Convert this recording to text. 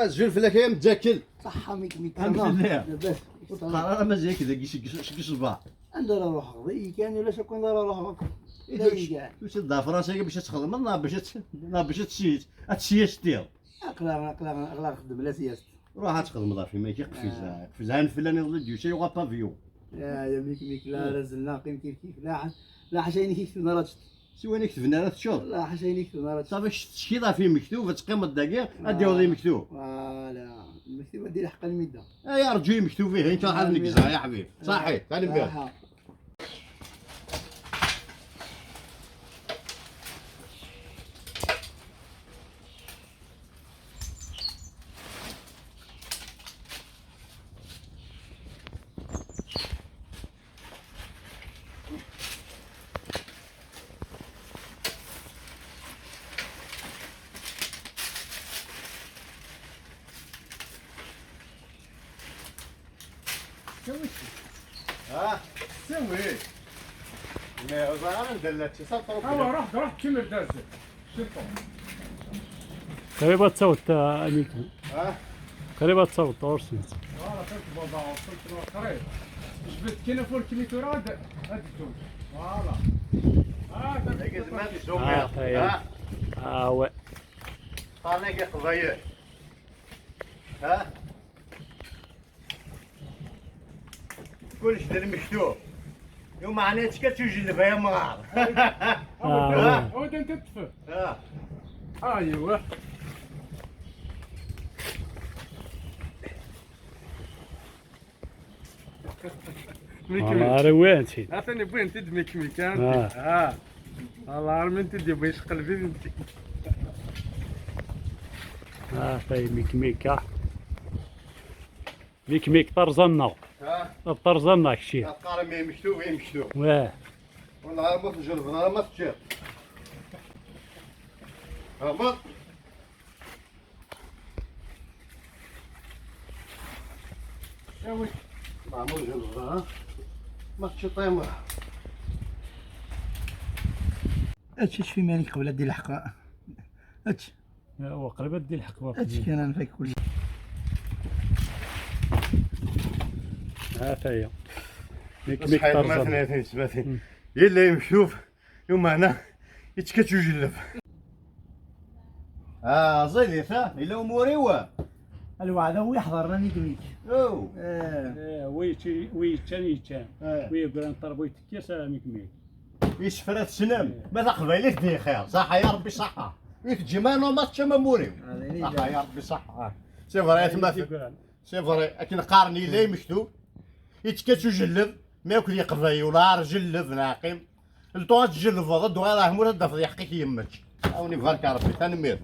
الزول فلاك يا متاكل صحة ميك الحمد لله. لاباس راه مازال كذا كيش صباع ندير روح غضي كان ولا شكون دار روح لا كاع واش تضع فراسك باش تخدم باش تشيت هادشي ديال اقلا خدم لا سياست روح تخدم ضافي ما كيقفز قفزها الفلاني ضد ديو شي يوغا بافيو يا ميك لا رزلنا قيم كيف لا حشيني كيف نرات سوينا كتبنا راه تشوف لا حشيني كيف نرات صافي شتي ضافي مكتوب تقيم الدقيق اديو لي مكتوب فوالا المكتوب ديال حق الميده يا رجل مكتوب فيه انت حاب نكزها يا حبيبي صحيح ثاني بها سوي ما زعما دلت صافي هو رحت كيما دازت شوفوا قريبة تصوت أميكو قريبة تصوت أورسنت فوالا كنت بابا وصلت قريب جبت كينا فول كيلو راد هديتهم فوالا وي طالع قضيه ها كلش دير مكتوب يوم معناتك كتجلب يا مغار هو انت تطفى ها ايوا والله وين شي عطيني بوين تدمي كميك ها الله عارف انت دي باش قلبي انت ميك ميك طرزنا طرزنا الشيء القرمي مكتوب واه والله ما تجرب انا ما تشير ما شوي ما جرب ها ما تشطيم هادشي في مالك قبل دير الحق هادشي هو قريبة ديال الحق هادشي كان انا فيك كلشي ها هي ميك مثلا طرزنا 32 يلا يمشوف يوم هنا يتكتجلب زيدي صح الا اموري الوعد هو يحضرنا ميك او وي تاني وي يقول نطربو يتكيس ميك يشفرات سنم ماذا قبيلك دي خير صحة يا ربي صحة يك جمانو ما تشم موري صحة يا ربي صحة سي فري ما في سي فري لكن قارني لي مكتوب يتكاتو جلب ما ياكل يقضي ولا جلب ناقم الطوات تجلب ضد وغير همور الدفض يحقيك يمك عاوني بارك ربي تنمير